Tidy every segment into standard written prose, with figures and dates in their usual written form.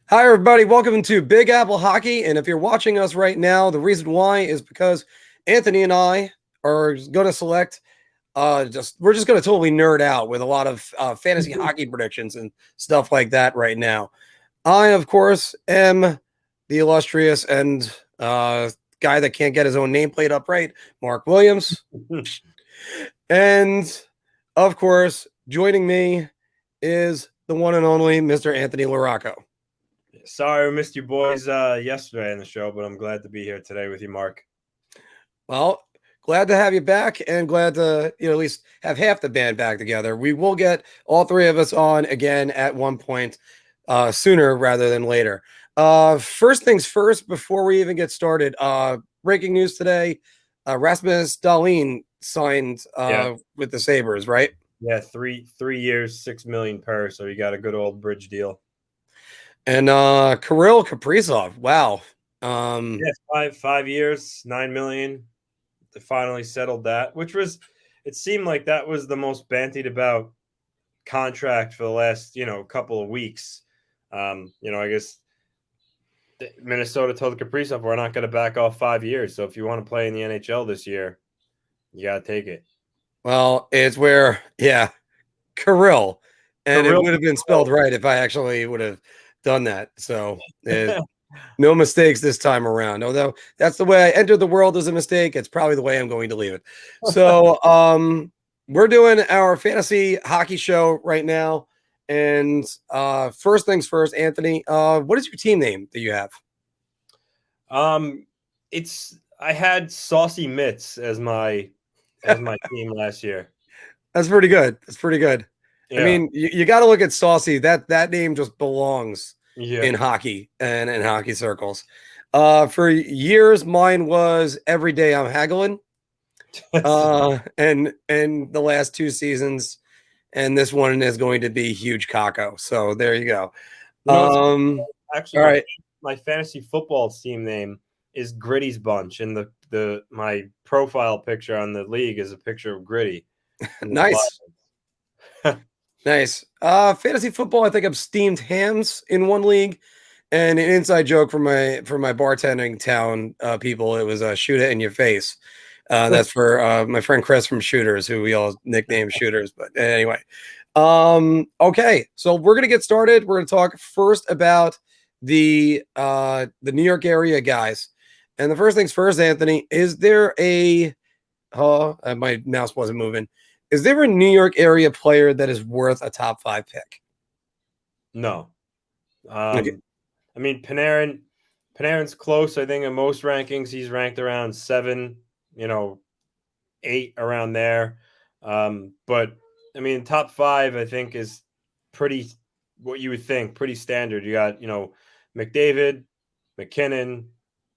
Hi, everybody. Welcome to Big Apple Hockey. And if you're watching us right now, the reason why is because Anthony and I are going to select. We're just going to totally nerd out with a lot of fantasy hockey predictions and stuff like that right now. I, of course, am the illustrious and guy that can't get his own nameplate up right, Mark Williams. And of course, joining me is the one and only Mr. Anthony LaRocco. Sorry, I missed you boys yesterday in the show, but I'm glad to be here today with you, Mark. Well, glad to have you back, and glad to at least have half the band back together. We will get all three of us on again at one point sooner rather than later. First things first, before we even get started, breaking news today: Rasmus Dahlin signed with the Sabres, right? Yeah, three years, $6 million per. So you got a good old bridge deal. And Kirill Kaprizov, wow. Yeah, 5 years, $9 million. They finally settled that, which was, it seemed like that was the most bantied about contract for the last, couple of weeks. I guess Minnesota told Kaprizov, we're not going to back off 5 years. So if you want to play in the NHL this year, you got to take it. Well, it's where, Kirill. And Kirill, it would have been spelled right if I actually would have done that. So no mistakes this time around. Although that's the way I entered the world as a mistake, it's probably the way I'm going to leave it. So we're doing our fantasy hockey show right now. And first things first, Anthony, what is your team name that you have? I had Saucy Mitts as my team last year. That's pretty good. That's pretty good. Yeah. I mean, you got to look at Saucy. That name just belongs in hockey and in hockey circles. For years, mine was Every Day I'm Haggling. And the last 2 seasons, and this one is going to be Huge Kakko. So there you go. Actually, all right. My fantasy football team name is Gritty's Bunch, and my profile picture on the league is a picture of Gritty. Nice. Nice. Fantasy football, I think I've steamed hams in one league, and an inside joke for my bartending town people, it was shoot it in your face. That's for my friend Chris from Shooters, who we all nickname Shooters. But anyway, okay, so we're gonna get started. We're gonna talk first about the New York area guys, and the first things first, Anthony, is there my mouse wasn't moving. Is there a New York area player that is worth a top 5 pick? No. Okay. I mean, Panarin's close. I think in most rankings, he's ranked around 7, 8 around there. But I mean, top 5, I think, is pretty what you would think, pretty standard. You got, McDavid, McKinnon,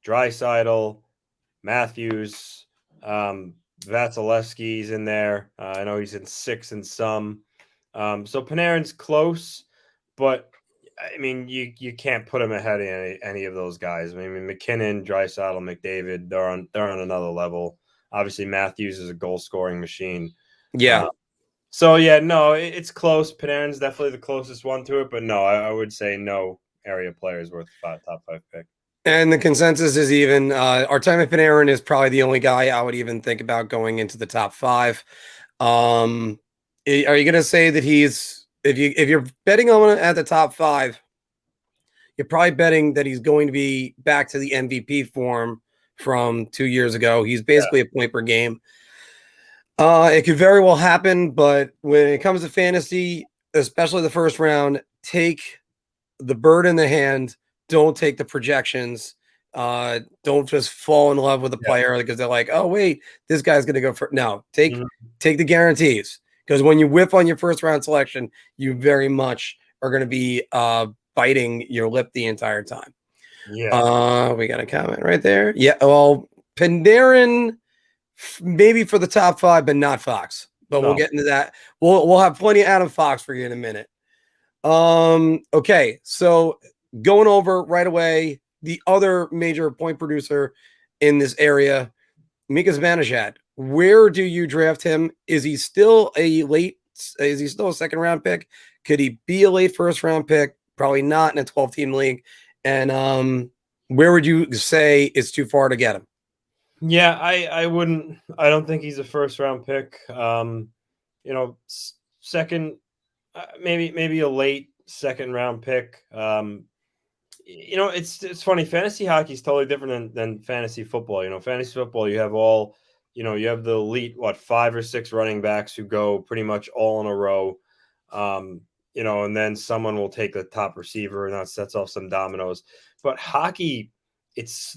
Draisaitl, Matthews, Vasilevsky's in there. I know he's in 6 and some. So Panarin's close, but I mean, you can't put him ahead of any of those guys. I mean, McKinnon, Draisaitl, McDavid, they're on another level. Obviously, Matthews is a goal scoring machine. Yeah. It's close. Panarin's definitely the closest one to it, but no, I would say no area player is worth a top 5 pick. And the consensus is even Artemi Panarin is probably the only guy I would even think about going into the top 5. Are you going to say that he's if you're betting on at the top 5, you're probably betting that he's going to be back to the MVP form from 2 years ago. He's basically a point per game. It could very well happen, but when it comes to fantasy, especially the first round, take the bird in the hand. Don't take the projections. Don't just fall in love with a player because they're like, oh, wait, this guy's going to go for. No, take the guarantees, because when you whiff on your first round selection, you very much are going to be biting your lip the entire time. Yeah. We got a comment right there. Yeah. Well, Panarin maybe for the top 5, but not Fox. But we'll get into that. We'll have plenty of Adam Fox for you in a minute. Okay, so going over right away, the other major point producer in this area, Mika Zibanejad. Where do you draft him? Is he still a second round pick? Could he be a late first round pick? Probably not in a 12-team league. And where would you say it's too far to get him? Yeah, I wouldn't. I don't think he's a first round pick. Second, maybe a late second round pick. It's funny. Fantasy hockey is totally different than fantasy football. Fantasy football, you have you have the elite, 5 or 6 running backs who go pretty much all in a row. And then someone will take the top receiver and that sets off some dominoes. But hockey,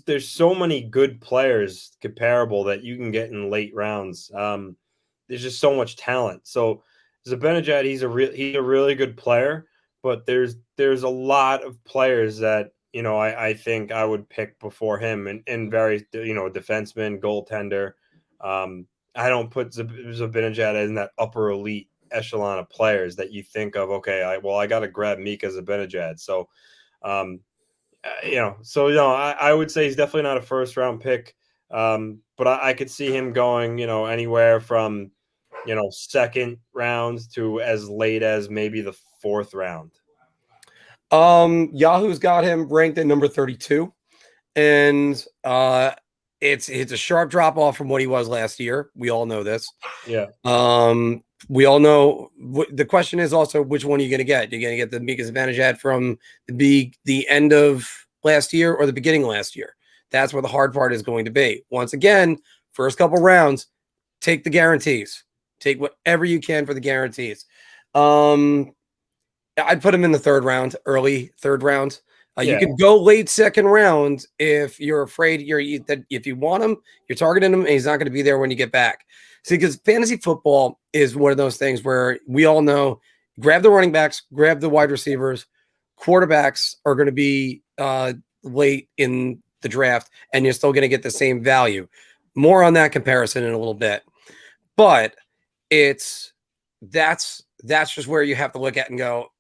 there's so many good players comparable that you can get in late rounds. There's just so much talent. So Zibanejad, he's a really good player, but there's a lot of players that I think I would pick before him, and very defenseman, goaltender. I don't put Zibanejad in that upper elite echelon of players that you think of. Okay, I got to grab Mika Zibanejad. So, I would say he's definitely not a first round pick. But I could see him going, anywhere from second round to as late as maybe the 4th round. Yahoo's got him ranked at number 32, and it's a sharp drop off from what he was last year. We all know this. Yeah. We all know the question is also which one are you going to get? You're going to get the Mika Zibanejad from the end of last year or the beginning of last year. That's where the hard part is going to be. Once again, first couple rounds, take the guarantees. Take whatever you can for the guarantees. I'd put him in the 3rd round, early 3rd round. You could go late 2nd round if you're afraid that if you want him, you're targeting him, and he's not going to be there when you get back. See, because fantasy football is one of those things where we all know, grab the running backs, grab the wide receivers, quarterbacks are going to be late in the draft, and you're still going to get the same value. More on that comparison in a little bit, but that's just where you have to look at and go,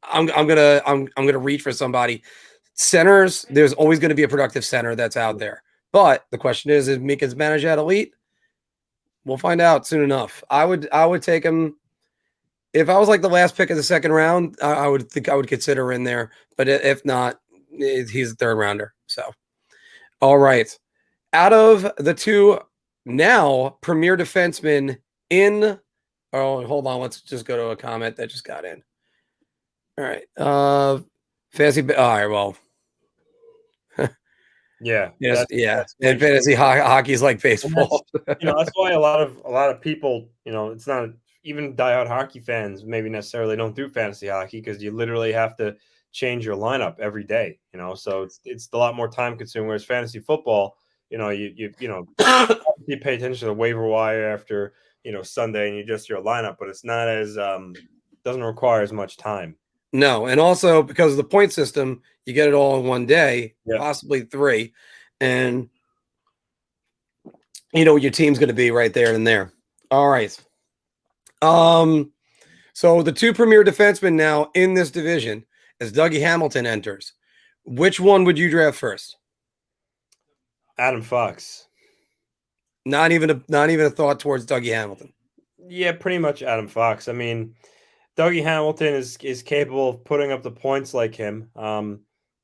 I'm gonna reach for somebody. Centers, there's always going to be a productive center that's out there. But the question is Mika Zibanejad elite? We'll find out soon enough. I would take him if I was like the last pick of the 2nd round. I would consider in there. But if not, he's a 3rd rounder. So, all right. Out of the 2 now premier defensemen in. Oh, hold on. Let's just go to a comment that just got in. All right. Fantasy. All right. Well. Yeah. Yes. That's and fantasy hockey is like baseball. That's why a lot of people, it's not even diehard hockey fans maybe necessarily don't do fantasy hockey because you literally have to change your lineup every day. So it's a lot more time consuming. Whereas fantasy football, you pay attention to the waiver wire after Sunday and you adjust your lineup, but it's not as doesn't require as much time. No, and also because of the point system, you get it all in one day, possibly 3, and your team's going to be right there and there. All right. So the 2 premier defensemen now in this division, as Dougie Hamilton enters, which one would you draft first? Adam Fox. Not even a thought towards Dougie Hamilton. Yeah, pretty much Adam Fox. I mean, Dougie Hamilton is capable of putting up the points like him,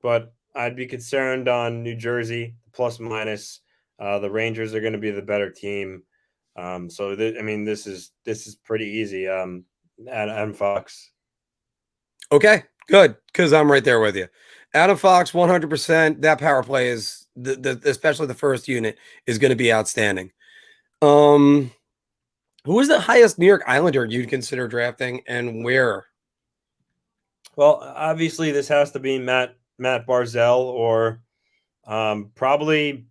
but I'd be concerned on New Jersey, plus minus. The Rangers are going to be the better team. This is pretty easy. Adam Fox. Okay, good, because I'm right there with you. Adam Fox, 100%. That power play is especially the first unit is going to be outstanding. Who is the highest New York Islander you'd consider drafting, and where? Well, obviously this has to be Matt Barzal or probably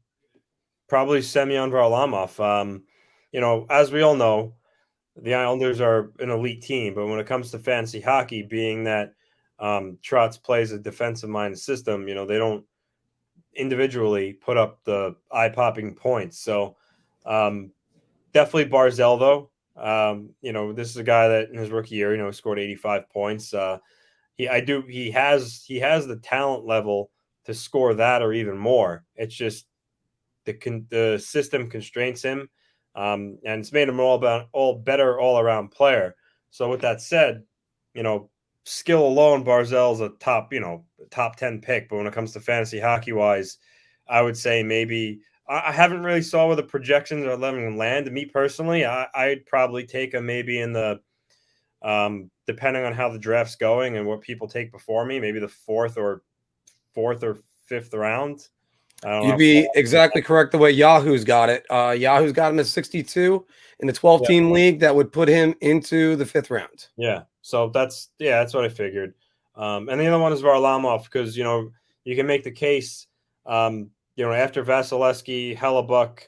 Semyon Varlamov. As we all know, the Islanders are an elite team, but when it comes to fantasy hockey, being that Trotz plays a defensive-minded system, they don't individually put up the eye-popping points. So definitely Barzal, though. This is a guy that in his rookie year, scored 85 points. He has the talent level to score that or even more. It's just the system constraints him, and it's made him all better all around player. So with that said, skill alone, Barzal's a top 10 pick. But when it comes to fantasy hockey wise, I would say maybe I haven't really saw where the projections are letting him land. Me personally, I'd probably take him maybe in the depending on how the draft's going and what people take before me, maybe the fourth or fifth round. I don't You'd know. be exactly correct the way Yahoo's got it. Yahoo's got him at 62 in a 12-team league. That would put him into the 5th round. Yeah. So that's what I figured. And the other one is Varlamov because you can make the case. After Vasilevsky, Hellebuck,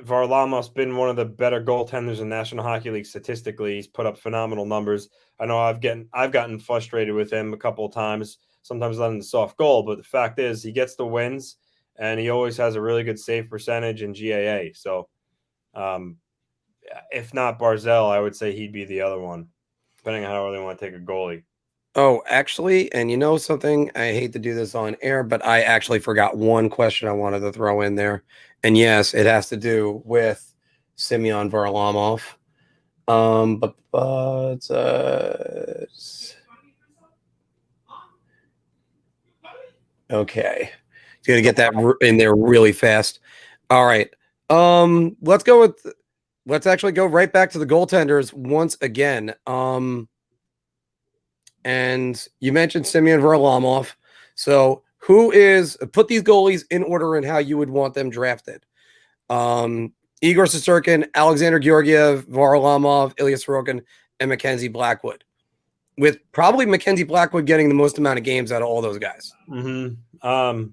Varlamov's been one of the better goaltenders in National Hockey League statistically. He's put up phenomenal numbers. I know I've gotten frustrated with him a couple of times, sometimes letting the soft goal, but the fact is he gets the wins and he always has a really good save percentage in GAA. So if not Barzal, I would say he'd be the other one, depending on how they want to take a goalie. Oh, actually, and you know something? I hate to do this on air, but I actually forgot one question I wanted to throw in there. And yes, it has to do with Semyon Varlamov. Okay. You got to get that in there really fast. All right. Let's actually go right back to the goaltenders once again. And you mentioned Semyon Varlamov. So put these goalies in order and how you would want them drafted. Igor Shesterkin, Alexander Georgiev, Varlamov, Ilya Sorokin, and Mackenzie Blackwood. With probably Mackenzie Blackwood getting the most amount of games out of all those guys. Mm-hmm.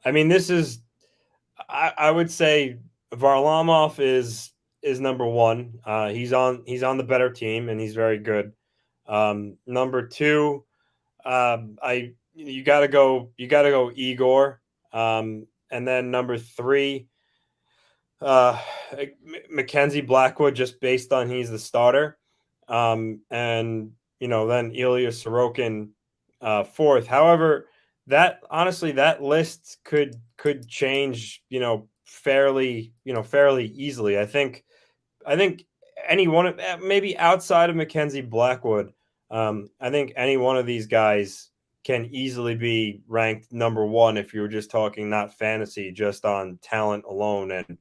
I mean, this is I would say Varlamov is number one. He's on the better team and he's very good. Number two, you gotta go Igor. And then number three, Mackenzie Blackwood, just based on he's the starter. And then Ilya Sorokin, fourth. However, that list could change, fairly easily. I think any one of maybe outside of Mackenzie Blackwood, I think any one of these guys can easily be ranked number one if you were just talking not fantasy, just on talent alone and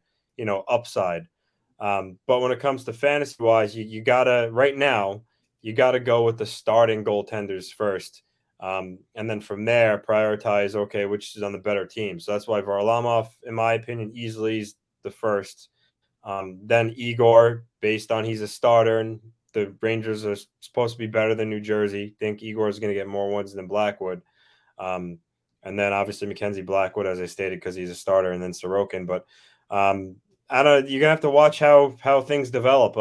upside. But when it comes to fantasy wise, you gotta go with the starting goaltenders first. And then from there, prioritize, okay, which is on the better team. So that's why Varlamov, in my opinion, easily is the first. Then Igor, based on he's a starter and the Rangers are supposed to be better than New Jersey. Think Igor is going to get more wins than Blackwood. And then obviously Mackenzie Blackwood, as I stated, because he's a starter, and then Sorokin. But you're gonna have to watch how things develop.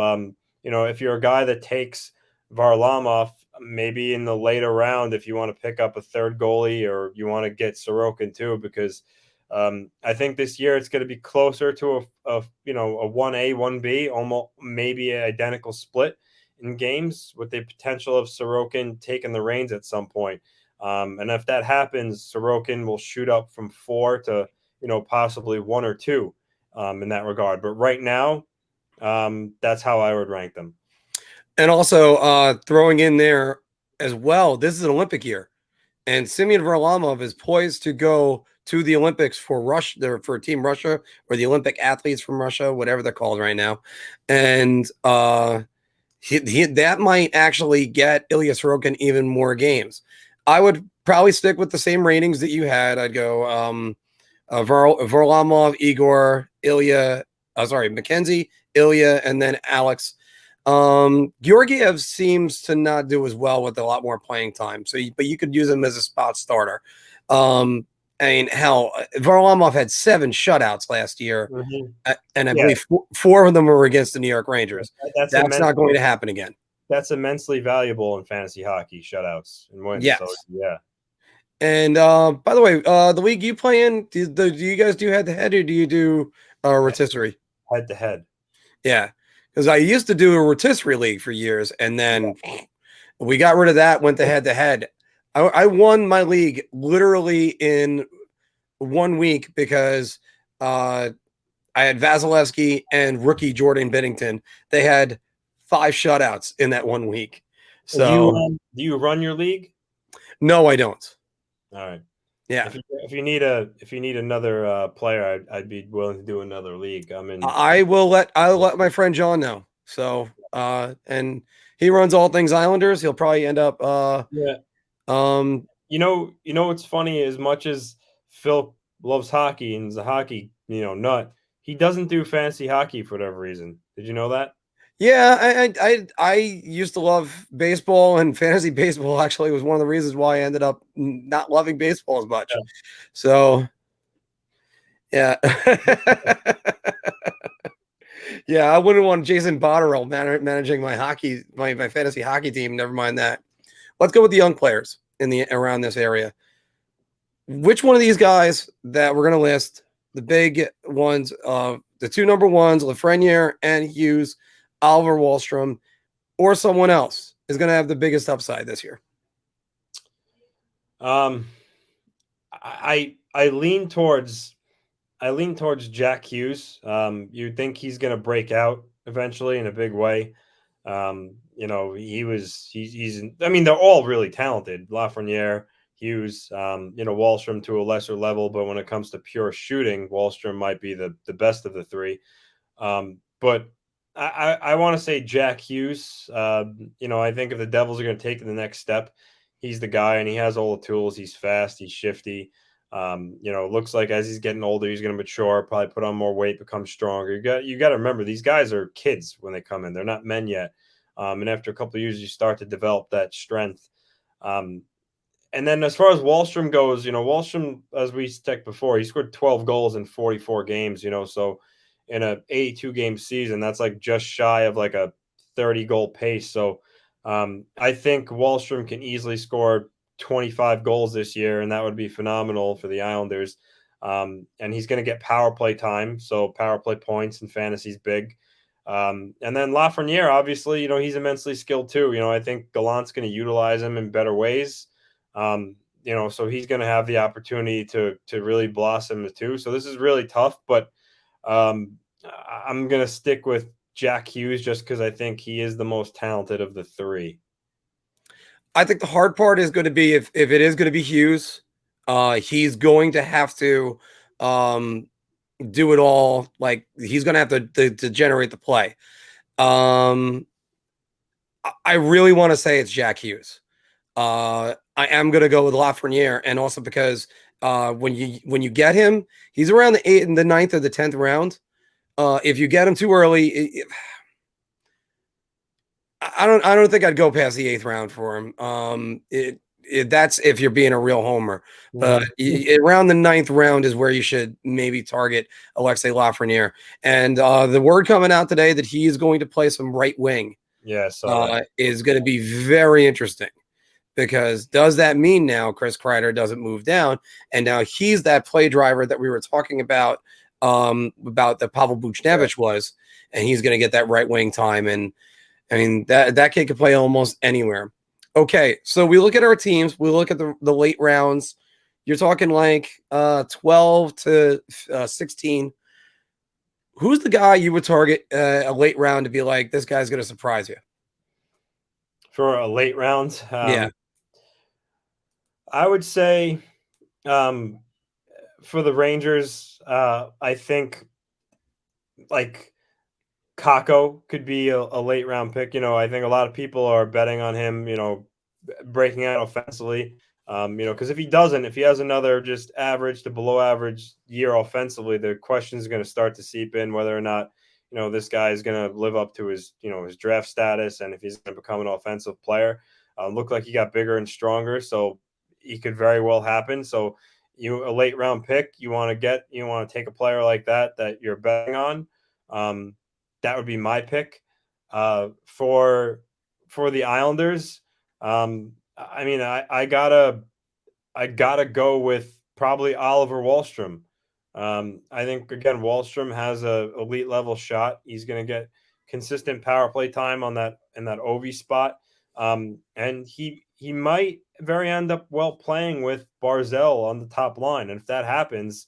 If you're a guy that takes Varlamov, maybe in the later round, if you want to pick up a third goalie or you want to get Sorokin too, because I think this year it's going to be closer to a 1A, 1B, almost maybe an identical split in games with the potential of Sorokin taking the reins at some point. And if that happens, Sorokin will shoot up from 4 to possibly 1 or 2 in that regard. But right now, that's how I would rank them. And also throwing in there as well, this is an Olympic year, and Semyon Varlamov is poised to go to the Olympics for Team Russia, or the Olympic athletes from Russia, whatever they're called right now. And that might actually get Ilya Sorokin even more games. I would probably stick with the same ratings that you had. I'd go Varlamov, Igor, Ilya, Mackenzie, Ilya, and then Alex. Georgiev seems to not do as well with a lot more playing time. But you could use him as a spot starter. I mean, hell, Varlamov had 7 shutouts last year, and I believe 4 of them were against the New York Rangers. That's not going to happen again. That's immensely valuable in fantasy hockey, shutouts and wins. Yes. So, yeah. And by the way, the league you play in, do you guys do head-to-head, or do you do rotisserie? Head-to-head. Yeah, because I used to do a rotisserie league for years, and then we got rid of that, went to head-to-head. I won my league literally in 1 week because I had Vasilevsky and rookie Jordan Binnington. They had 5 shutouts in that 1 week. So do you run your league? no, I don't. All right. Yeah. If you need another player, I'd be willing to do another league. I'm in. I'll let my friend John know. So and he runs all things Islanders. He'll probably end up Yeah. um What's funny? As much as Phil loves hockey and is a hockey nut, he doesn't do fantasy hockey for whatever reason. Did you know that? yeah, I used to love baseball, and fantasy baseball actually was one of the reasons why I ended up not loving baseball as much. Yeah. So yeah. Yeah, I wouldn't want Jason Botterill managing my fantasy hockey team. Never mind that. Let's go with the young players in the around this area. Which one of these guys that we're going to list, the big ones, the two number ones, Lafreniere and Hughes, Oliver Wahlstrom, or someone else is going to have the biggest upside this year? I lean towards Jack Hughes. You think he's going to break out eventually in a big way. He's I mean, they're all really talented. Lafreniere, Hughes, Wahlstrom to a lesser level, but when it comes to pure shooting, Wahlstrom might be the best of the three. But I want to say Jack Hughes. I think if the Devils are going to take the next step, he's the guy, and he has all the tools. He's fast. He's shifty. Looks like as he's getting older, he's going to mature, probably put on more weight, become stronger. You got to remember, these guys are kids when they come in; they're not men yet. And after a couple of years, you start to develop that strength. And then as far as Wahlstrom goes, Wahlstrom, as we checked before, he scored 12 goals in 44 games. So in a 82 game season, that's like just shy of like a 30 goal pace. So I think Wahlstrom can easily score 25 goals this year, and that would be phenomenal for the Islanders. And he's going to get power play time, so power play points and fantasy's big. And then Lafreniere, obviously, he's immensely skilled too. I think Gallant's going to utilize him in better ways. So he's going to have the opportunity to really blossom too. So this is really tough, but I'm going to stick with Jack Hughes just because I think he is the most talented of the three. I think the hard part is going to be if it is going to be Hughes, he's going to have to do it all. Like he's going to have to generate the play. I really want to say it's Jack Hughes. I am going to go with Lafreniere, and also because when you get him, he's around the ninth or the 10th round. If you get him too early, I don't think I'd go past the 8th round for him. That's if you're being a real homer. But around the 9th round is where you should maybe target Alexis Lafreniere. And the word coming out today that he is going to play some right wing. Yeah, so is going to be very interesting, because does that mean now Chris Kreider doesn't move down, and now he's that play driver that we were talking about the Pavel Buchnevich was, and he's going to get that right wing time. And I mean, that kid could play almost anywhere. Okay, so we look at our teams. We look at the late rounds. You're talking like 12 to 16. Who's the guy you would target a late round to be like, this guy's going to surprise you? For a late round? Yeah. I would say for the Rangers, I think like Kakko could be a late round pick. I think a lot of people are betting on him, breaking out offensively. Because if he has another just average to below average year offensively, the question is going to start to seep in whether or not, this guy is going to live up to his draft status, and if he's going to become an offensive player. Looked like he got bigger and stronger, so he could very well happen. So a late round pick, you want to take a player like that you're betting on. That would be my pick. For the Islanders, I mean, I gotta go with probably Oliver Wahlstrom. I think again, Wahlstrom has a elite level shot. He's going to get consistent power play time in that OV spot, and he might very end up playing with Barzal on the top line. And if that happens,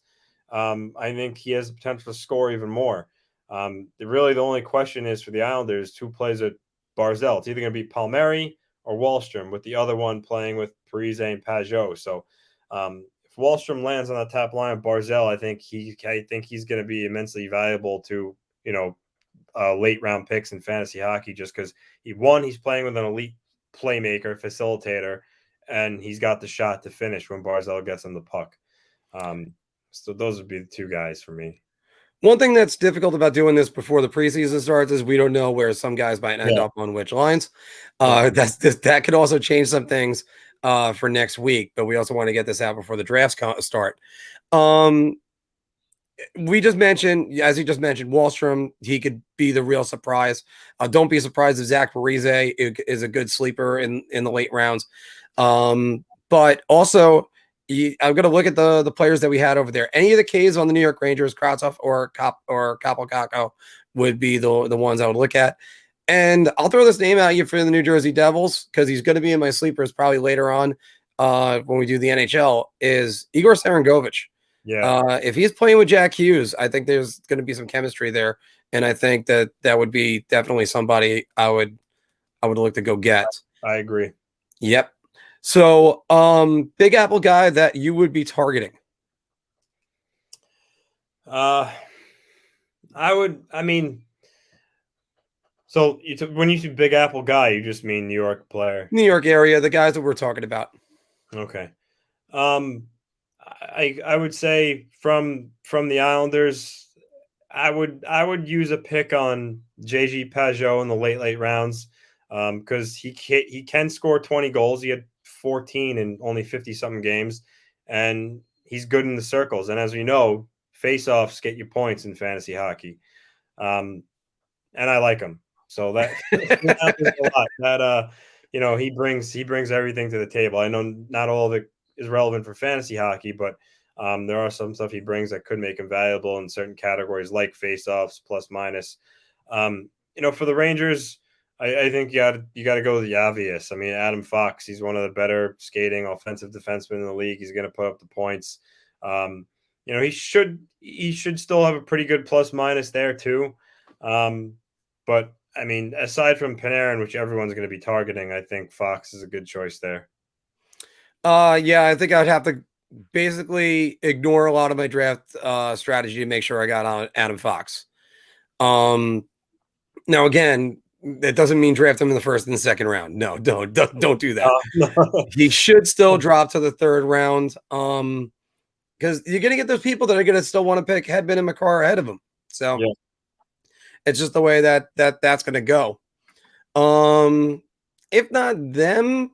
I think he has the potential to score even more. The only question is for the Islanders, who plays at Barzal. It's either going to be Palmieri or Wallstrom, with the other one playing with Parise and Pajot. So if Wallstrom lands on the top line of Barzal, I think he's going to be immensely valuable to late round picks in fantasy hockey, just because he's playing with an elite playmaker, facilitator, and he's got the shot to finish when Barzal gets him the puck. So those would be the two guys for me. One thing that's difficult about doing this before the preseason starts is we don't know where some guys might end up on which lines. That could also change some things for next week, but we also want to get this out before the drafts start. We just mentioned, as you just mentioned, Wallstrom, he could be the real surprise. Don't be surprised if Zach Parise is a good sleeper in the late rounds. But also, I'm going to look at the players that we had over there. Any of the Ks on the New York Rangers, Kravtsov or Kaapo Kakko would be the ones I would look at. And I'll throw this name at you for the New Jersey Devils because he's going to be in my sleepers probably later on when we do the NHL, is Igor Sarangovich. Yeah. If he's playing with Jack Hughes, I think there's going to be some chemistry there. And I think that would be definitely somebody I would look to go get. I agree. Yep. So, Big Apple guy that you would be targeting. So when you say Big Apple guy, you just mean New York player, New York area, the guys that we're talking about. Okay. I would say from the Islanders, I would use a pick on JG Pajot in the late rounds, because he can score 20 goals. He had 14 in only 50 something games, and he's good in the circles. And as we know, face-offs get you points in fantasy hockey, and I like him. So that a lot. That he brings everything to the table. I know not all of it is relevant for fantasy hockey, but there are some stuff he brings that could make him valuable in certain categories like faceoffs, plus minus. For the Rangers, I think you got to go with the obvious. I mean, Adam Fox, he's one of the better skating offensive defensemen in the league. He's going to put up the points. He should still have a pretty good plus minus there too. But I mean, aside from Panarin, which everyone's going to be targeting, I think Fox is a good choice there. Yeah, I think I'd have to basically ignore a lot of my draft strategy to make sure I got on Adam Fox. Now again, that doesn't mean draft him in the first and the second round. No, don't do that. He should still drop to the third round. Because you're gonna get those people that are gonna still want to pick Hedman and McCarr ahead of him. So yeah. It's just the way that's gonna go. If not them,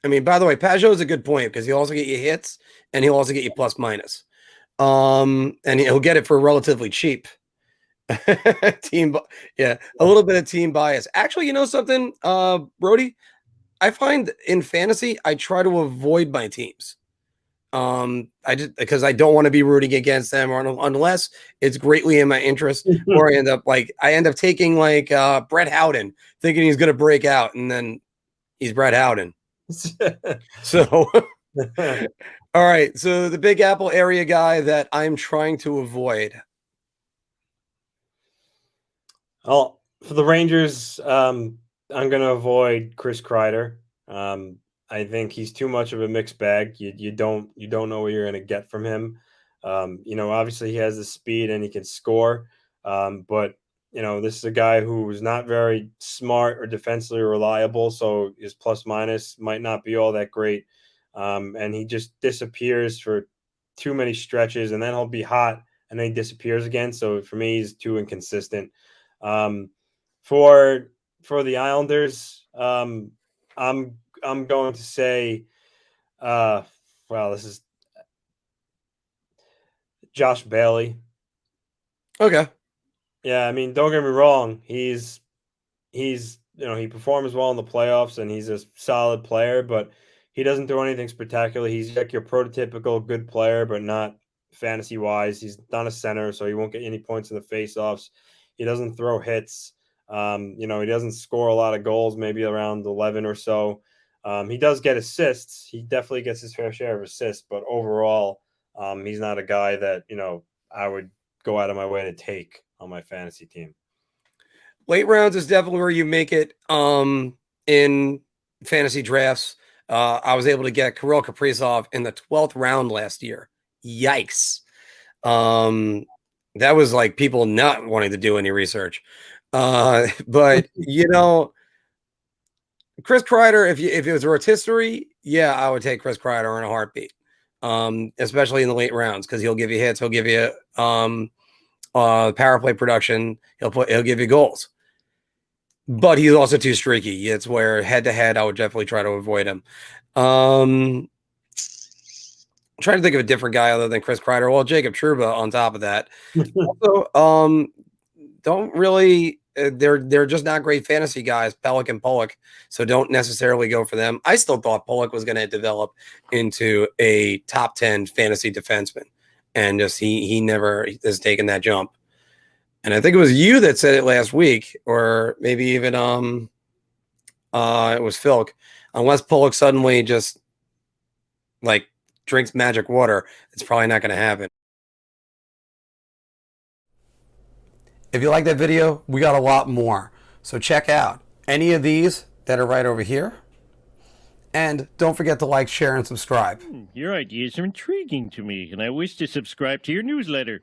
I mean, by the way, Pajot is a good point because he'll also get you hits and he'll also get you plus minus. And he'll get it for relatively cheap. A little bit of team bias. Actually, you know something, Brody? I find in fantasy, I try to avoid my teams. Because I don't want to be rooting against them, or unless it's greatly in my interest, or I end up taking Brett Howden, thinking he's going to break out, and then he's Brett Howden. So, all right. So the Big Apple area guy that I'm trying to avoid. Well, for the Rangers, I'm going to avoid Chris Kreider. I think he's too much of a mixed bag. You don't know what you're going to get from him. Obviously he has the speed and he can score, but this is a guy who's not very smart or defensively reliable, so his plus minus might not be all that great. And he just disappears for too many stretches, and then he'll be hot and then he disappears again. So for me, he's too inconsistent. For the Islanders, I'm going to say, this is Josh Bailey. Okay. Yeah, I mean, don't get me wrong. He performs well in the playoffs and he's a solid player, but he doesn't do anything spectacular. He's like your prototypical good player, but not fantasy wise. He's not a center, so he won't get any points in the faceoffs. He doesn't throw hits. He doesn't score a lot of goals, maybe around 11 or so. He does get assists. He definitely gets his fair share of assists, but overall, he's not a guy that, I would go out of my way to take on my fantasy team. Late rounds is definitely where you make it in fantasy drafts. I was able to get Kirill Kaprizov in the 12th round last year. Yikes. That was like people not wanting to do any research. But Chris Kreider, if it was rotisserie, yeah, I would take Chris Kreider in a heartbeat. Especially in the late rounds, because he'll give you hits, he'll give you power play production, he'll give you goals. But he's also too streaky. It's where head to head, I would definitely try to avoid him. I'm trying to think of a different guy other than Chris Kreider. Well, Jacob Trouba on top of that. Also, don't really. They're just not great fantasy guys, Pelech and Pullock. So don't necessarily go for them. I still thought Pullock was going to develop into a top 10 fantasy defenseman, and just he never has taken that jump. And I think it was you that said it last week, or maybe even it was Phil. Unless Pullock suddenly just like drinks magic water, it's probably not going to happen. If you like that video, we got a lot more. So check out any of these that are right over here. And don't forget to like, share, and subscribe. Your ideas are intriguing to me, and I wish to subscribe to your newsletter.